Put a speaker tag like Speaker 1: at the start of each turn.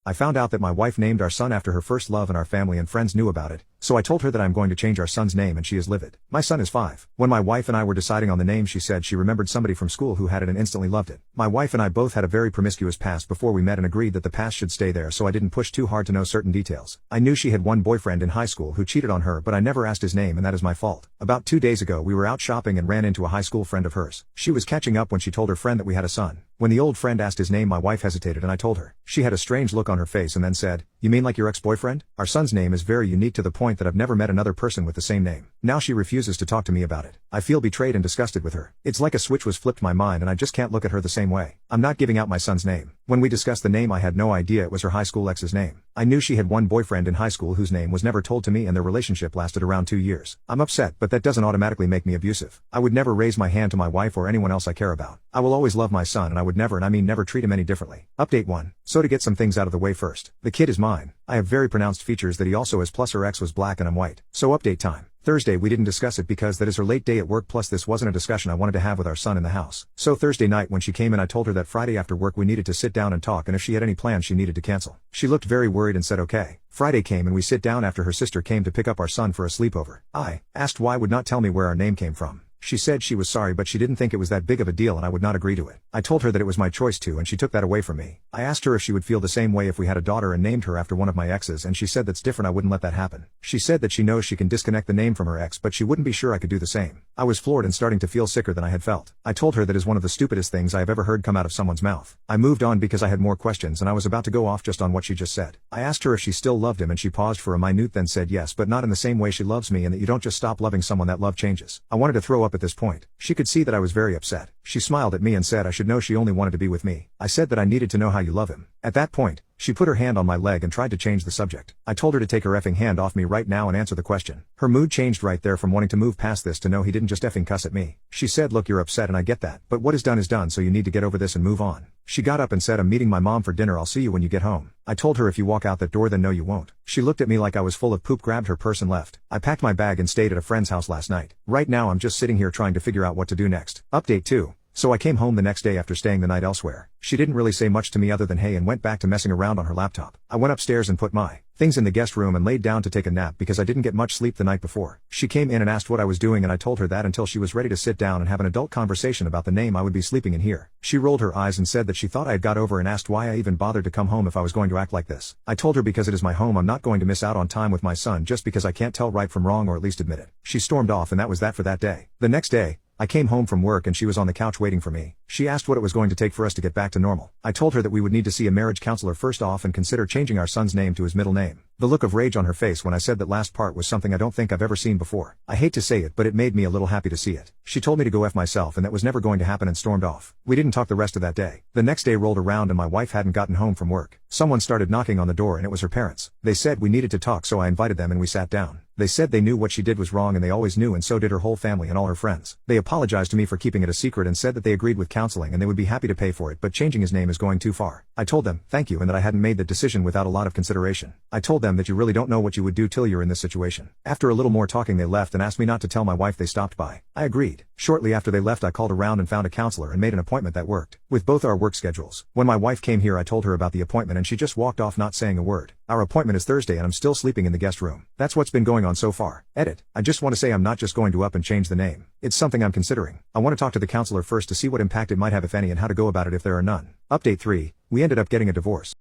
Speaker 1: I found out that my wife named our son after her first love and our family and friends knew about it, so I told her that I'm going to change our son's name and she is livid. My son is 5. When my wife and I were deciding on the name, she said she remembered somebody from school who had it and instantly loved it. My wife and I both had a very promiscuous past before we met and agreed that the past should stay there, so I didn't push too hard to know certain details. I knew she had one boyfriend in high school who cheated on her, but I never asked his name, and that is my fault. About 2 days ago we were out shopping and ran into a high school friend of hers. She was catching up when she told her friend that we had a son. When the old friend asked his name, my wife hesitated and I told her. She had a strange look on her face and then said, "You mean like your ex-boyfriend? Our son's name is very unique to the point that I've never met another person with the same name." Now she refuses to talk to me about it. I feel betrayed and disgusted with her. It's like a switch was flipped my mind and I just can't look at her the same way. I'm not giving out my son's name. When we discussed the name, I had no idea it was her high school ex's name. I knew she had one boyfriend in high school whose name was never told to me, and their relationship lasted around 2 years. I'm upset, but that doesn't automatically make me abusive. I would never raise my hand to my wife or anyone else I care about. I will always love my son, and I would never, and I mean never, treat him any differently. Update 1. So to get some things out of the way first. The kid is mine. I have very pronounced features that he also has, plus her ex was black and I'm white. So update time. Thursday we didn't discuss it because that is her late day at work, plus this wasn't a discussion I wanted to have with our son in the house. So Thursday night when she came in, I told her that Friday after work we needed to sit down and talk, and if she had any plans she needed to cancel. She looked very worried and said okay. Friday came and we sit down after her sister came to pick up our son for a sleepover. I asked why would not tell me where our name came from. She said she was sorry but she didn't think it was that big of a deal and I would not agree to it. I told her that it was my choice to, and she took that away from me. I asked her if she would feel the same way if we had a daughter and named her after one of my exes, and she said that's different, I wouldn't let that happen. She said that she knows she can disconnect the name from her ex, but she wouldn't be sure I could do the same. I was floored and starting to feel sicker than I had felt. I told her that is one of the stupidest things I have ever heard come out of someone's mouth. I moved on because I had more questions and I was about to go off just on what she just said. I asked her if she still loved him and she paused for a minute then said yes, but not in the same way she loves me, and that you don't just stop loving someone, that love changes. I wanted to throw up at this point. She could see that I was very upset. She smiled at me and said I should know she only wanted to be with me. I said that I needed to know how you love him. At that point, she put her hand on my leg and tried to change the subject. I told her to take her effing hand off me right now and answer the question. Her mood changed right there from wanting to move past this to no, he didn't just effing cuss at me. She said, "Look, you're upset and I get that, but what is done, so you need to get over this and move on." She got up and said, "I'm meeting my mom for dinner, I'll see you when you get home." I told her if you walk out that door then no you won't. She looked at me like I was full of poop, grabbed her purse and left. I packed my bag and stayed at a friend's house last night. Right now I'm just sitting here trying to figure out what to do next. Update 2. So I came home the next day after staying the night elsewhere. She didn't really say much to me other than hey and went back to messing around on her laptop. I went upstairs and put my things in the guest room and laid down to take a nap because I didn't get much sleep the night before. She came in and asked what I was doing and I told her that until she was ready to sit down and have an adult conversation about the name I would be sleeping in here. She rolled her eyes and said that she thought I had got over and asked why I even bothered to come home if I was going to act like this. I told her because it is my home, I'm not going to miss out on time with my son just because I can't tell right from wrong or at least admit it. She stormed off and that was that for that day. The next day, I came home from work and she was on the couch waiting for me. She asked what it was going to take for us to get back to normal. I told her that we would need to see a marriage counselor first off and consider changing our son's name to his middle name. The look of rage on her face when I said that last part was something I don't think I've ever seen before. I hate to say it, but it made me a little happy to see it. She told me to go F myself and that was never going to happen and stormed off. We didn't talk the rest of that day. The next day rolled around and my wife hadn't gotten home from work. Someone started knocking on the door and it was her parents. They said we needed to talk, so I invited them and we sat down. They said they knew what she did was wrong and they always knew, and so did her whole family and all her friends. They apologized to me for keeping it a secret and said that they agreed with counseling and they would be happy to pay for it, but changing his name is going too far. I told them, thank you, and that I hadn't made that decision without a lot of consideration. I told them that you really don't know what you would do till you're in this situation. After a little more talking they left and asked me not to tell my wife they stopped by. I agreed. Shortly after they left I called around and found a counselor and made an appointment that worked with both our work schedules. When my wife came here I told her about the appointment and she just walked off not saying a word. Our appointment is Thursday and I'm still sleeping in the guest room. That's what's been going on so far. Edit. I just want to say I'm not just going to up and change the name. It's something I'm considering. I want to talk to the counselor first to see what impact it might have if any and how to go about it if there are none. Update 3. We ended up getting a divorce.